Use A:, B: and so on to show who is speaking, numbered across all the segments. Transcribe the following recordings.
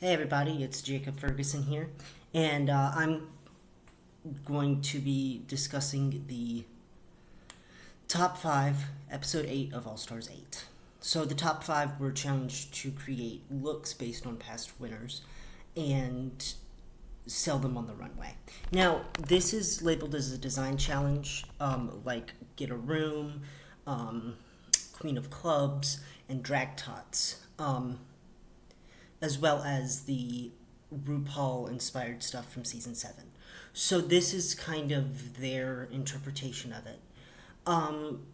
A: Hey everybody, it's Jacob Ferguson here, and I'm going to be discussing the top 5, episode 8 of All Stars 8. So, the top 5 were challenged to create looks based on past winners and sell them on the runway. Now, this is labeled as a design challenge, like Get a Room, Queen of Clubs, and Drag Tots. As well as the RuPaul inspired stuff from season 7. So this is kind of their interpretation of it. Um,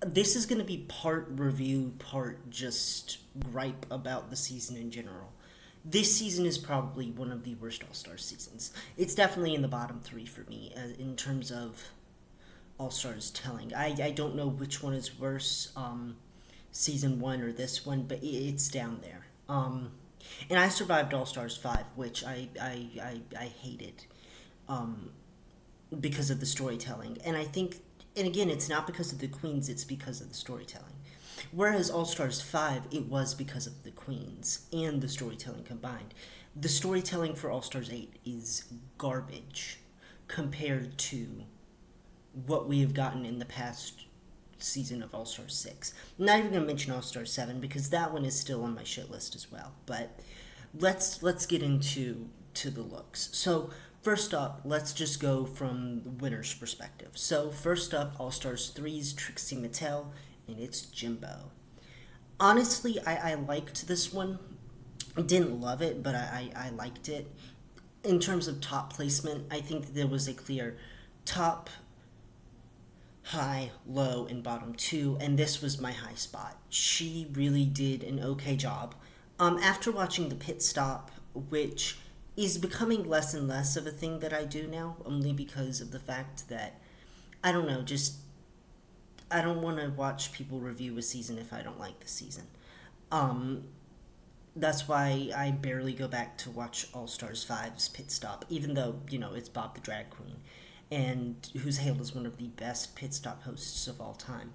A: this is going to be part review, part just gripe about the season in general. This season is probably one of the worst All Stars seasons. It's definitely in the bottom 3 for me in terms of All Stars telling. I don't know which one is worse. Season 1 or this one, but it's down there. And I survived All Stars 5, which I hated because of the storytelling. And I think, and again, it's not because of the queens, it's because of the storytelling. Whereas All Stars 5, it was because of the queens and the storytelling combined. The storytelling for All Stars 8 is garbage compared to what we have gotten in the past season of All Stars 6. I'm not even going to mention All Stars 7 because that one is still on my shit list as well. But let's get into the looks. So first up, let's just go from the winner's perspective. So first up, All Stars 3's Trixie Mattel, and it's Jimbo. Honestly, I liked this one. I didn't love it, but I liked it. In terms of top placement, I think that there was a clear top, high, low, and bottom 2, and this was my high spot. She really did an okay job. After watching the pit stop, which is becoming less and less of a thing that I do now, only because of the fact that, I don't know, just, I don't want to watch people review a season if I don't like the season. That's why I barely go back to watch All Stars 5's pit stop, even though, it's Bob the Drag Queen, and who's hailed as one of the best pit stop hosts of all time.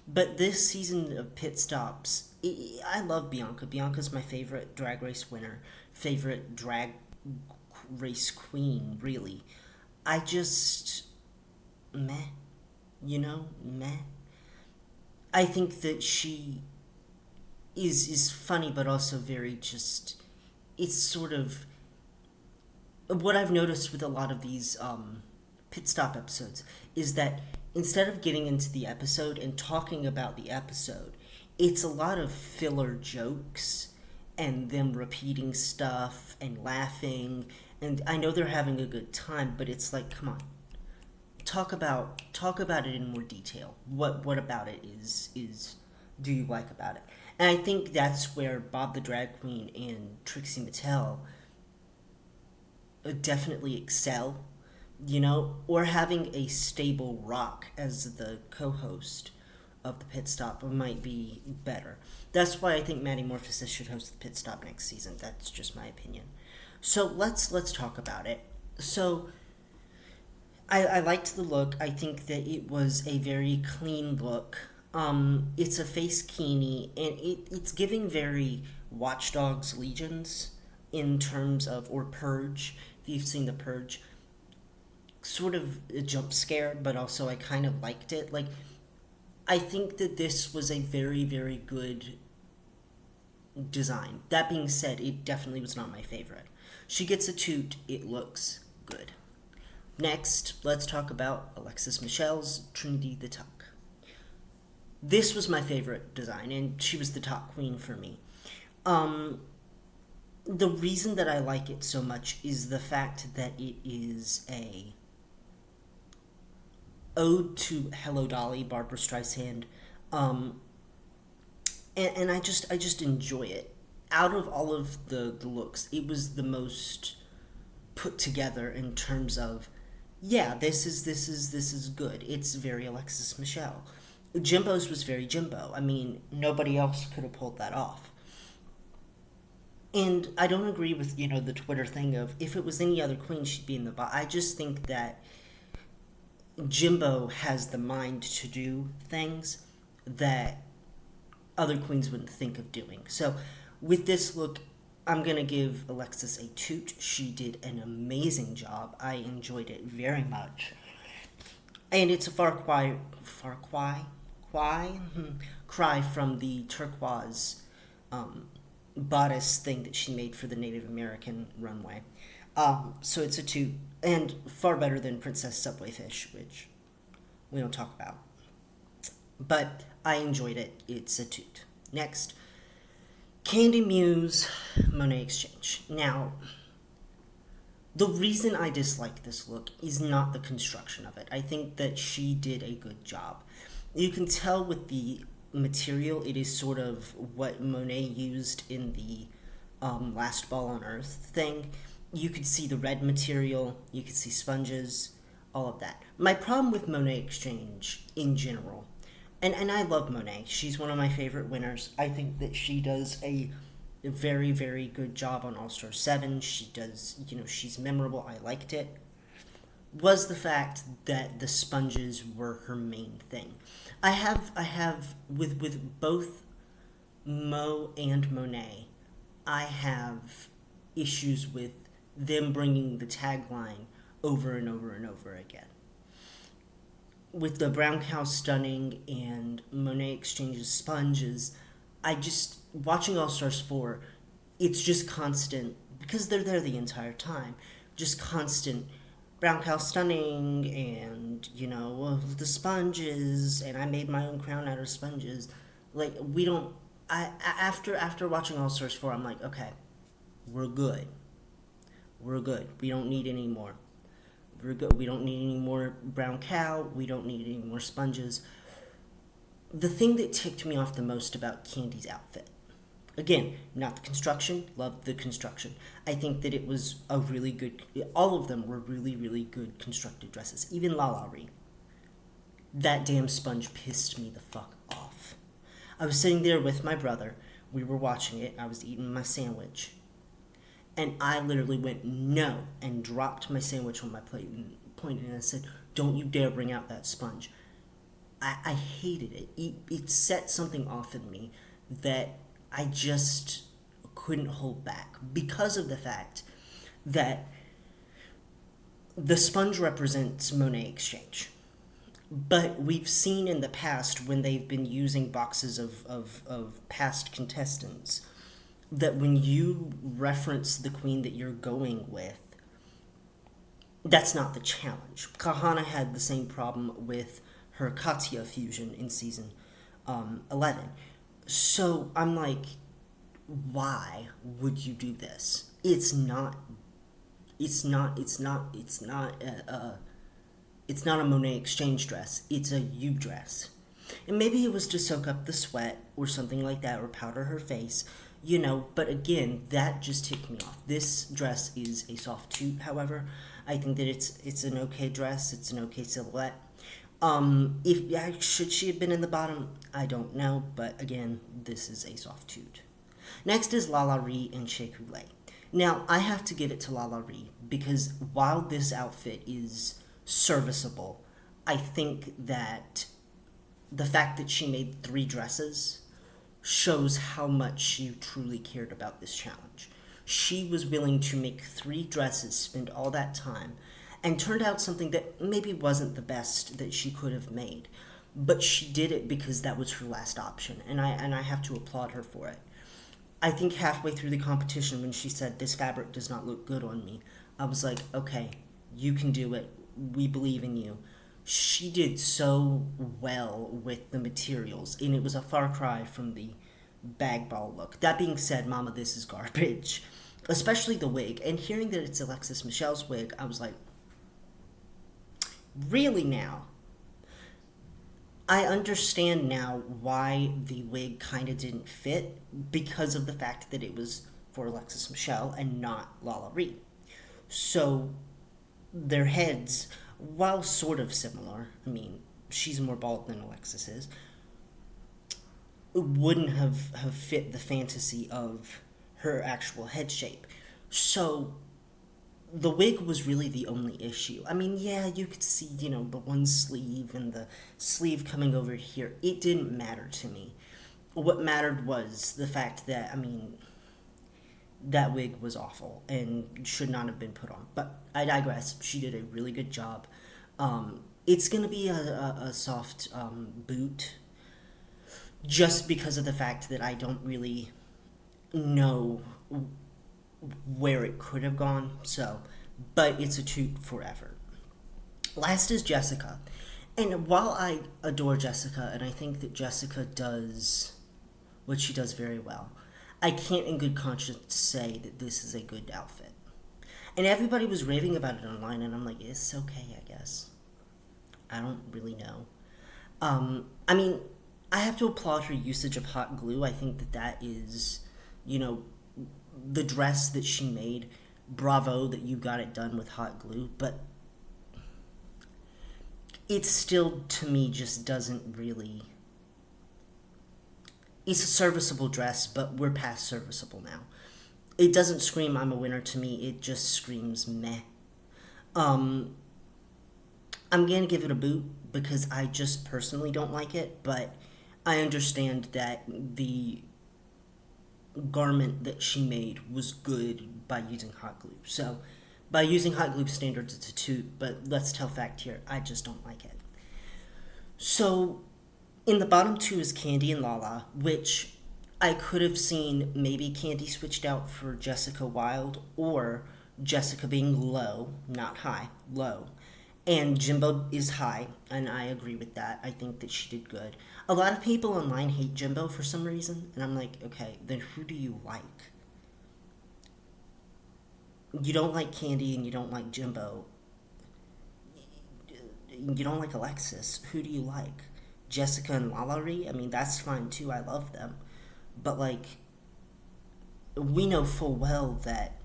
A: But this season of pit stops, I love Bianca. Bianca's my favorite drag race winner, favorite drag race queen, really. I just, meh, meh. I think that she is funny, but also very just, it's sort of, what I've noticed with a lot of these, pit stop episodes is that instead of getting into the episode and talking about the episode, it's a lot of filler jokes and them repeating stuff and laughing. And I know they're having a good time, but it's like, come on, talk about it in more detail. What about it is do you like about it? And I think that's where Bob the Drag Queen and Trixie Mattel definitely excel, or having a stable rock as the co-host of the pit stop might be better. That's why I think Maddie Morphosis should host the pit stop next season. That's just my opinion. So let's talk about it. So I liked the look. I think that it was a very clean look. It's a face kini, and it's giving very Watch Dogs Legions in terms of, or Purge, if you've seen the Purge, sort of a jump scare, but also I kind of liked it. Like, I think that this was a very, very good design. That being said, it definitely was not my favorite. She gets a toot, it looks good. Next, let's talk about Alexis Michelle's Trinity the Tuck. This was my favorite design, and she was the top queen for me. The reason that I like it so much is the fact that it is a ode to Hello Dolly, Barbara Streisand, and I just enjoy it. Out of all of the looks, it was the most put together in terms of, yeah, this is good. It's very Alexis Michelle. Jimbo's was very Jimbo. I mean, nobody else could have pulled that off. And I don't agree with, the Twitter thing of, if it was any other queen, she'd be in the bottom. I just think that Jimbo has the mind to do things that other queens wouldn't think of doing. So with this look, I'm going to give Alexis a toot. She did an amazing job. I enjoyed it very much. And it's a cry from the turquoise bodice thing that she made for the Native American runway. So it's a toot, and far better than Princess Subway Fish, which we don't talk about. But I enjoyed it. It's a toot. Next, Kandy Muse Monet Exchange. Now, the reason I dislike this look is not the construction of it. I think that she did a good job. You can tell with the material, it is sort of what Monet used in the Last Ball on Earth thing. You could see the red material, you could see sponges, all of that. My problem with Monet Exchange in general, and I love Monet, she's one of my favorite winners. I think that she does a very, very good job on All Star 7. She does, she's memorable. I liked it. Was the fact that the sponges were her main thing. I have with both Mo and Monet, I have issues with them bringing the tagline over and over and over again. With the Brown Cow Stunning and Monet Exchange's sponges, I just, watching All Stars 4, it's just constant, because they're there the entire time, just constant Brown Cow Stunning and, the sponges, and I made my own crown out of sponges. Like, we don't, after watching All Stars 4, I'm like, okay, we're good. We're good. We don't need any more. We're good. We don't need any more Brown Cow. We don't need any more sponges. The thing that ticked me off the most about Kandy's outfit, again, not the construction, loved the construction. I think that it was a really good, all of them were really, really good constructed dresses. Even La Ree. That damn sponge pissed me the fuck off. I was sitting there with my brother. We were watching it. I was eating my sandwich. And I literally went, no, and dropped my sandwich on my plate and pointed and I said, don't you dare bring out that sponge. I hated it. It set something off in me that I just couldn't hold back because of the fact that the sponge represents Monet Exchange. But we've seen in the past when they've been using boxes of past contestants that when you reference the queen that you're going with, that's not the challenge. Kahana had the same problem with her Katya fusion in season 11. So I'm like, why would you do this? It's not a Monet Exchange dress. It's a you dress. And maybe it was to soak up the sweat or something like that, or powder her face, but again, that just ticked me off. This dress is a soft toot, however. I think that it's an okay dress. It's an okay silhouette. Should she have been in the bottom? I don't know, but again, this is a soft toot. Next is La Ree and Shea Coulee. Now, I have to give it to La Ree because while this outfit is serviceable, I think that the fact that she made 3 dresses shows how much she truly cared about this challenge. She was willing to make 3 dresses, spend all that time, and turned out something that maybe wasn't the best that she could have made. But she did it because that was her last option, and I have to applaud her for it. I think halfway through the competition when she said, this fabric does not look good on me, I was like, okay, you can do it. We believe in you. She did so well with the materials, and it was a far cry from the bag ball look. That being said, Mama, this is garbage. Especially the wig. And hearing that it's Alexis Michelle's wig, I was like, really now? I understand now why the wig kind of didn't fit because of the fact that it was for Alexis Michelle and not La Ree. So their heads, while sort of similar, I mean, she's more bald than Alexis is, wouldn't have fit the fantasy of her actual head shape. So the wig was really the only issue. I mean, yeah, you could see, the one sleeve and the sleeve coming over here. It didn't matter to me. what mattered was the fact that, I mean, that wig was awful and should not have been put on. But I digress. She did a really good job. It's going to be a soft boot just because of the fact that I don't really know where it could have gone. So, but it's a toot for effort. Last is Jessica. And while I adore Jessica, and I think that Jessica does what she does very well, I can't in good conscience say that this is a good outfit. And everybody was raving about it online, and I'm like, it's okay, I guess. I don't really know. I mean, I have to applaud her usage of hot glue. I think that that is, you know, the dress that she made. Bravo that you got it done with hot glue, but it still, to me, just doesn't really. It's a serviceable dress, but we're past serviceable now. It doesn't scream I'm a winner to me, it just screams meh. Um, I'm gonna give it a boot because I just personally don't like it, but I understand that the garment that she made was good by using hot glue. So, by using hot glue standards, it's a toot, but let's tell fact here, I just don't like it. So, in the bottom two is Kandy and Lala, which I could have seen maybe Kandy switched out for Jessica Wilde or Jessica being low, not high, low. And Jimbo is high, and I agree with that. I think that she did good. A lot of people online hate Jimbo for some reason, and I'm like, okay, then who do you like? You don't like Kandy and you don't like Jimbo. You don't like Alexis. Who do you like? Jessica and Lalaurie? I mean, that's fine too. I love them. But, like, we know full well that,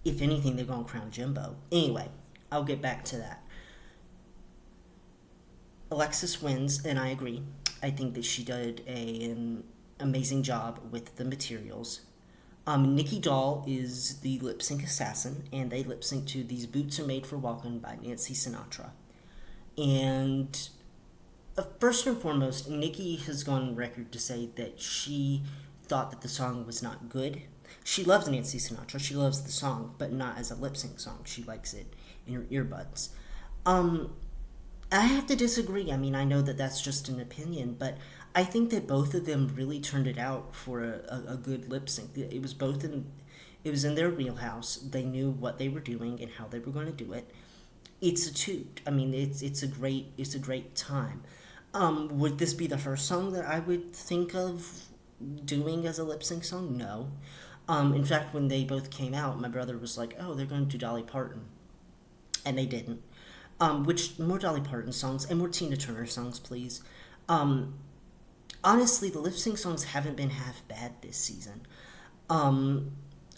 A: if anything, they're going to crown Jimbo. Anyway, I'll get back to that. Alexis wins, and I agree. I think that she did an amazing job with the materials. Nikki Doll is the lip sync assassin, and they lip sync to These Boots Are Made for Walking by Nancy Sinatra. And first and foremost, Nikki has gone on record to say that she thought that the song was not good. She loves Nancy Sinatra, she loves the song, but not as a lip sync song. She likes it in her earbuds. I have to disagree. I mean, I know that that's just an opinion, but I think that both of them really turned it out for a good lip sync. It was both in, it was in their wheelhouse. They knew what they were doing and how they were going to do it. It's a toot. I mean, it's a great time. Would this be the first song that I would think of doing as a lip sync song? No. In fact, when they both came out, my brother was like, "Oh, they're going to do Dolly Parton," and they didn't. Which more Dolly Parton songs and more Tina Turner songs, please. Honestly, the lip sync songs haven't been half bad this season.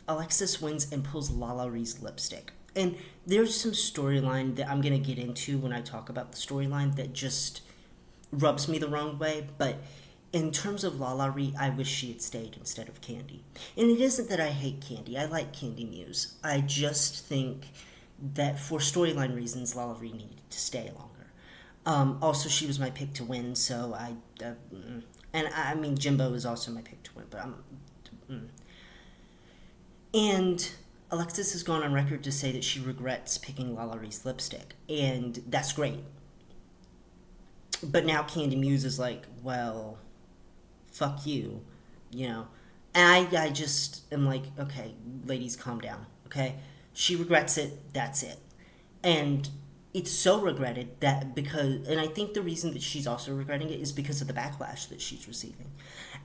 A: Alexis wins and pulls Lalaurie's lipstick. And there's some storyline that I'm going to get into when I talk about the storyline that just rubs me the wrong way. But in terms of Lalaurie, I wish she had stayed instead of Kandy. And it isn't that I hate Kandy. I like Kandy Muse. I just think that for storyline reasons, Lalaurie needed to stay longer. Also, she was my pick to win, so and I mean, Jimbo is also my pick to win, but and Alexis has gone on record to say that she regrets picking Lalaurie's lipstick, and that's great. But now Kandy Muse is like, well, fuck you, you know. And I just am like, okay, ladies, calm down, okay? She regrets it, that's it. And it's so regretted that because, and I think the reason that she's also regretting it is because of the backlash that she's receiving.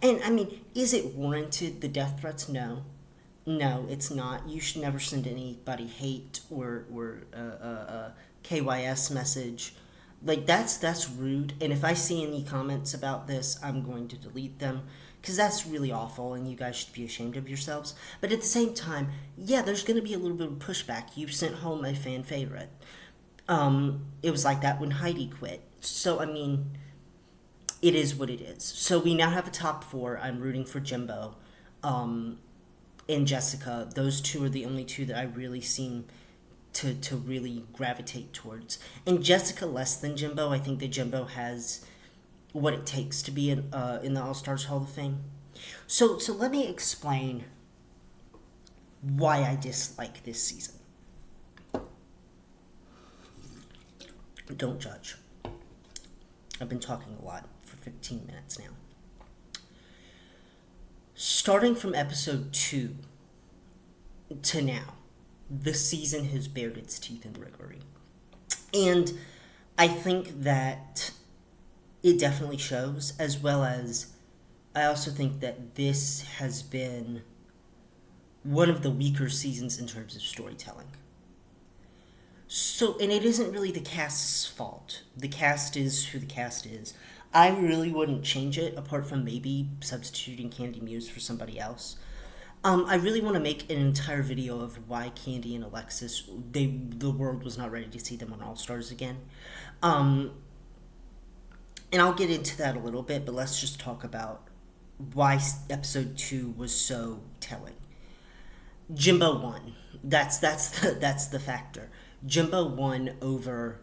A: And I mean, is it warranted, the death threats? No. No, it's not. You should never send anybody hate or KYS message. Like, that's rude. And if I see any comments about this, I'm going to delete them. Because that's really awful, and you guys should be ashamed of yourselves. But at the same time, yeah, there's going to be a little bit of pushback. You sent home a fan favorite. It was like that when Heidi quit. So, I mean, it is what it is. So we now have a top four. I'm rooting for Jimbo and Jessica. Those two are the only two that I really seem to really gravitate towards. And Jessica less than Jimbo. I think that Jimbo has what it takes to be in the All Stars Hall of Fame. So let me explain why I dislike this season. Don't judge. I've been talking a lot for 15 minutes now. Starting from episode 2 to now, the season has bared its teeth in rigmarole. And I think that it definitely shows, as well as I also think that this has been one of the weaker seasons in terms of storytelling. So, and it isn't really the cast's fault. The cast is who the cast is. I really wouldn't change it, apart from maybe substituting Kandy Muse for somebody else. I really want to make an entire video of why Kandy and Alexis, the world was not ready to see them on All Stars again. And I'll get into that a little bit, but let's just talk about why episode 2 was so telling. Jimbo won. That's the factor. Jimbo won over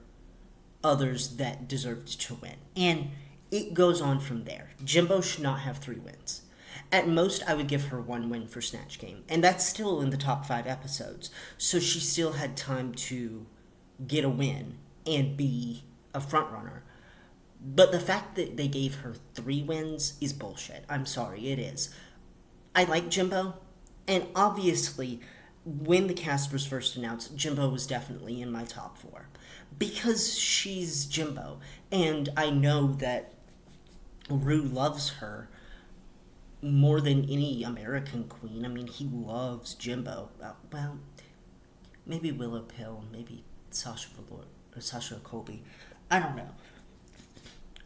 A: others that deserved to win. And it goes on from there. Jimbo should not have 3 wins. At most, I would give her 1 win for Snatch Game. And that's still in the top 5 episodes. So she still had time to get a win and be a frontrunner. But the fact that they gave her 3 wins is bullshit. I'm sorry, it is. I like Jimbo. And obviously, when the cast was first announced, Jimbo was definitely in my top 4. Because she's Jimbo. And I know that Rue loves her more than any American queen. I mean, he loves Jimbo. Well, maybe Willow Pill, maybe Sasha Velour, or Sasha Colby. I don't know.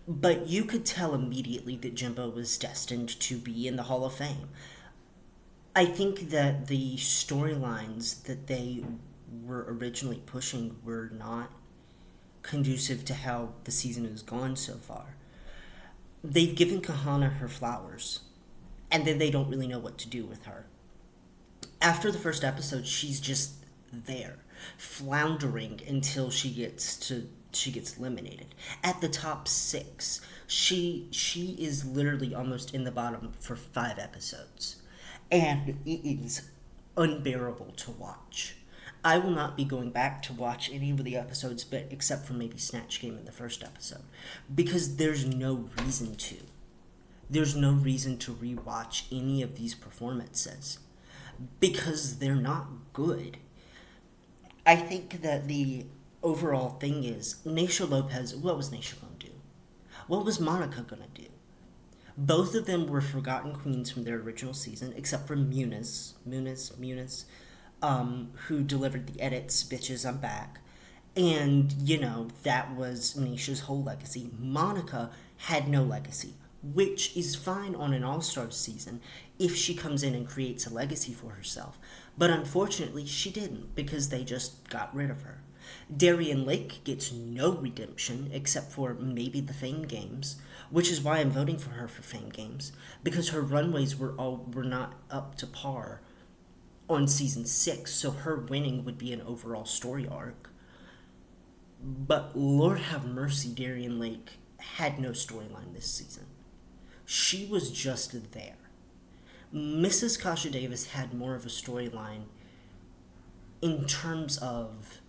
A: But you could tell immediately that Jimbo was destined to be in the Hall of Fame. I think that the storylines that they were originally pushing were not conducive to how the season has gone so far. They've given Kahana her flowers, and then they don't really know what to do with her. After the first episode, she's just there, floundering until she gets eliminated. At the top 6, she is literally almost in the bottom for 5 episodes. And it is unbearable to watch. I will not be going back to watch any of the episodes, but except for maybe Snatch Game in the first episode, because there's no reason to. There's no reason to rewatch any of these performances, because they're not good. I think that the overall thing is, Naysha Lopez, what was Naysha going to do? What was Monica going to do? Both of them were forgotten queens from their original season, except for Muniz, who delivered the edits, bitches, I'm back. And, that was Naysha's whole legacy. Monica had no legacy, which is fine on an All-Stars season if she comes in and creates a legacy for herself. But unfortunately, she didn't, because they just got rid of her. Darian Lake gets no redemption except for maybe the Fame Games, which is why I'm voting for her for Fame Games, because her runways were not up to par on season 6, so her winning would be an overall story arc. But Lord have mercy, Darian Lake had no storyline this season. She was just there. Mrs. Kasha Davis had more of a storyline in terms of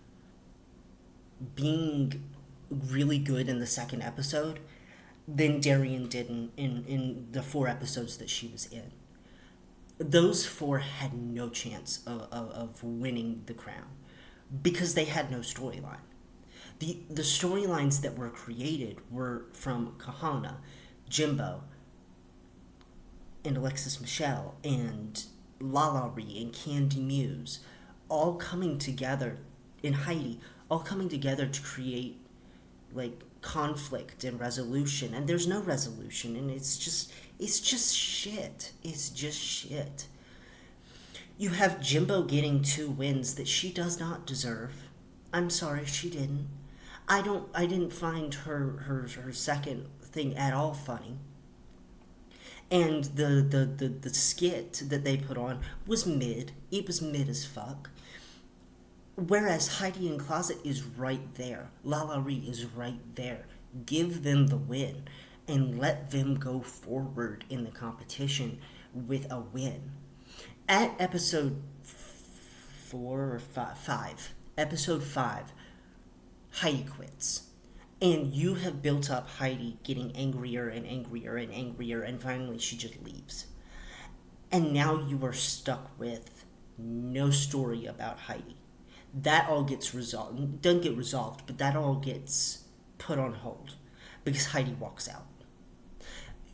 A: being really good in the second episode than Darian did in the 4 episodes that she was in. Those 4 had no chance of winning the crown because they had no storyline. The storylines that were created were from Kahana, Jimbo, and Alexis Michelle, and Lala Ree, and Kandy Muse, all coming together, and Heidi, all coming together to create, conflict and resolution, and there's no resolution, and it's just shit. It's just shit. You have Jimbo getting 2 wins that she does not deserve. I'm sorry, she didn't. I didn't find her second thing at all funny. And the skit that they put on was mid. It was mid as fuck. Whereas Heidi in Closet is right there. Lala Ree is right there. Give them the win. and let them go forward in the competition with a win. At episode 4 or 5, episode 5, Heidi quits. And you have built up Heidi getting angrier and angrier and angrier, and finally she just leaves. And now you are stuck with no story about Heidi. That all gets resolved. Doesn't get resolved, but that all gets put on hold because Heidi walks out.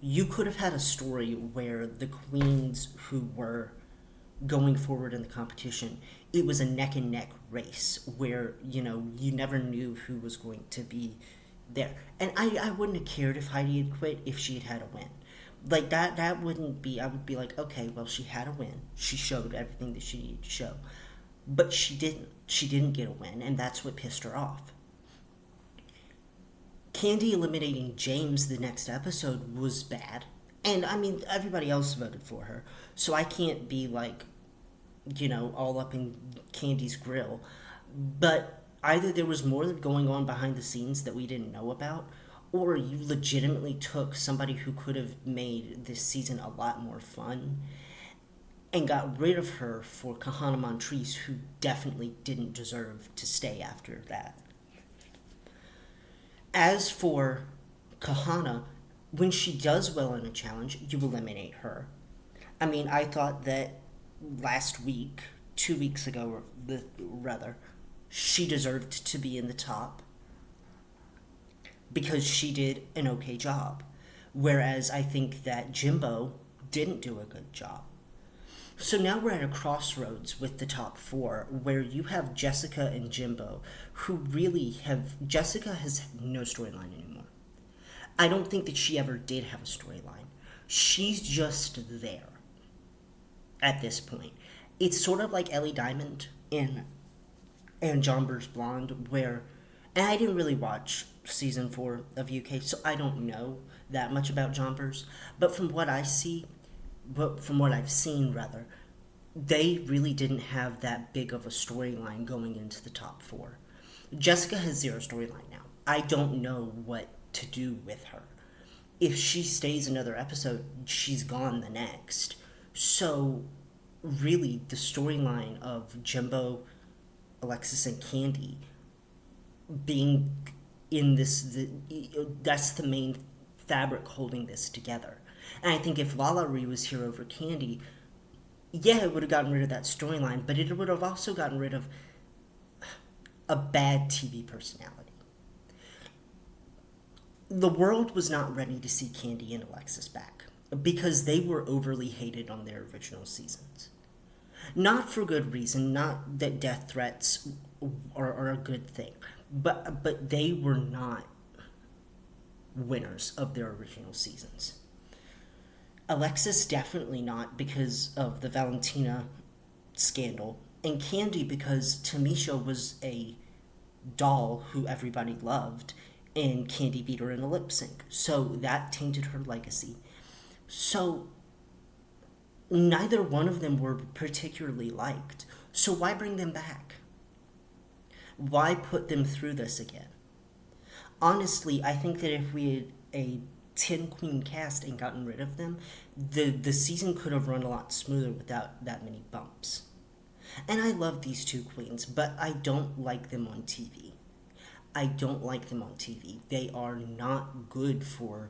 A: You could have had a story where the queens who were going forward in the competition, it was a neck and neck race where, you never knew who was going to be there. And I wouldn't have cared if Heidi had quit if she had had a win. Like that wouldn't be, I would be like, okay, well, she had a win. She showed everything that she needed to show. But she didn't. She didn't get a win, and that's what pissed her off. Kandy eliminating James the next episode was bad. And, I mean, everybody else voted for her. So I can't be, like, all up in Kandy's grill. But either there was more going on behind the scenes that we didn't know about, or you legitimately took somebody who could have made this season a lot more fun and got rid of her for Kahana Montrese, who definitely didn't deserve to stay after that. As for Kahana, when she does well in a challenge, you eliminate her. I mean, I thought that last week, 2 weeks ago, rather, she deserved to be in the top because she did an okay job. Whereas I think that Jimbo didn't do a good job. So now we're at a crossroads with the top 4 where you have Jessica and Jimbo who really have... Jessica has no storyline anymore. I don't think that she ever did have a storyline. She's just there at this point. It's sort of like Ellie Diamond in Jonbers Blonde where... And I didn't really watch season 4 of UK, so I don't know that much about Jonbers. But from what I see... But from what I've seen, rather, they really didn't have that big of a storyline going into the top 4. Jessica has zero storyline now. I don't know what to do with her. If she stays another episode, she's gone the next. So, really, the storyline of Jimbo, Alexis, and Kandy being in this... that's the main fabric holding this together. And I think if Lala Ree was here over Kandy, yeah, it would have gotten rid of that storyline, but it would have also gotten rid of a bad TV personality. The world was not ready to see Kandy and Alexis back because they were overly hated on their original seasons. Not for good reason, not that death threats are a good thing, but they were not winners of their original seasons. Alexis definitely not because of the Valentina scandal, and Kandy because Tamisha was a doll who everybody loved, and Kandy beat her in a lip sync. So that tainted her legacy. So neither one of them were particularly liked. So why bring them back? Why put them through this again? Honestly, I think that if we had a 10-queen cast and gotten rid of them, the season could have run a lot smoother without that many bumps. And I love these 2 queens, but I don't like them on TV. I don't like them on TV. They are not good for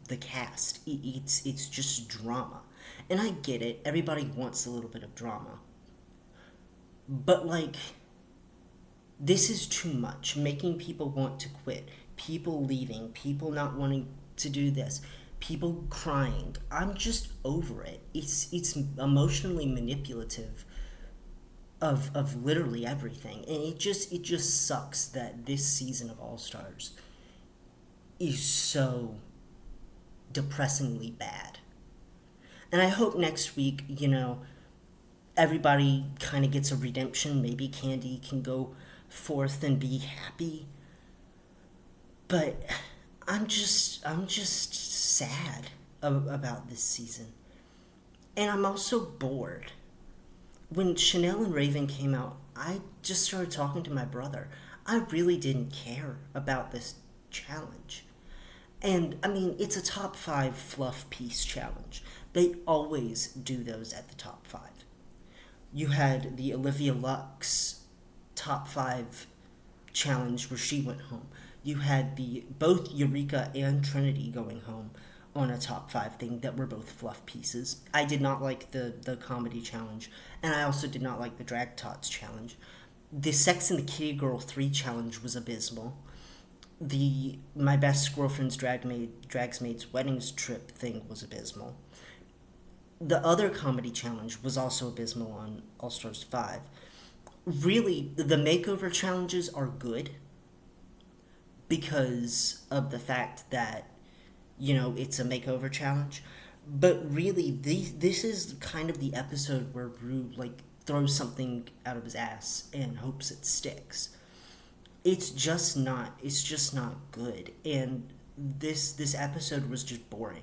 A: the cast. It's just drama. And I get it. Everybody wants a little bit of drama. But, this is too much. Making people want to quit. People leaving. People not wanting to do this, people crying. I'm just over it. It's emotionally manipulative of literally everything, and it just sucks that this season of All Stars is so depressingly bad. And I hope next week, everybody kind of gets a redemption. Maybe Kandy can go forth and be happy, but I'm just sad about this season. And I'm also bored. When Chanel and Raven came out, I just started talking to my brother. I really didn't care about this challenge. And I mean, it's a top 5 fluff piece challenge. They always do those at the top 5. You had the Olivia Lux top 5 challenge where she went home. You had the both Eureka and Trinity going home on a top 5 thing that were both fluff pieces. I did not like the comedy challenge, and I also did not like the drag tots challenge. The Sex and the Kitty Girl 3 challenge was abysmal. The My Best Girlfriend's Dragsmaid's Weddings trip thing was abysmal. The other comedy challenge was also abysmal on All Stars 5. Really, the makeover challenges are good because of the fact that, it's a makeover challenge. But really, this is kind of the episode where Rue, throws something out of his ass and hopes it sticks. It's just not good. And this episode was just boring.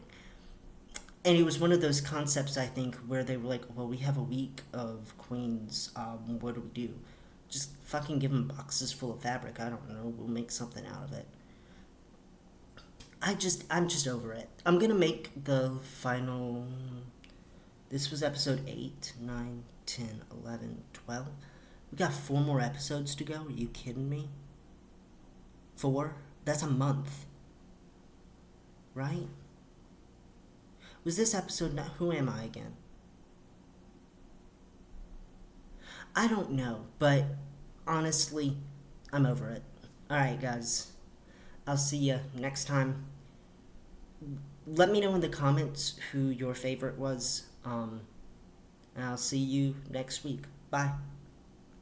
A: And it was one of those concepts, I think, where they were like, well, we have a week of queens. What do we do? Just fucking give them boxes full of fabric. I don't know. We'll make something out of it. I'm just over it. I'm gonna make the final. This was episode 8, 9, 10, 11, 12. We got 4 more episodes to go. Are you kidding me? 4? That's a month. Right? Was this episode not? Who am I again? I don't know, but honestly, I'm over it. Alright, guys. I'll see you next time. Let me know in the comments who your favorite was. And I'll see you next week. Bye.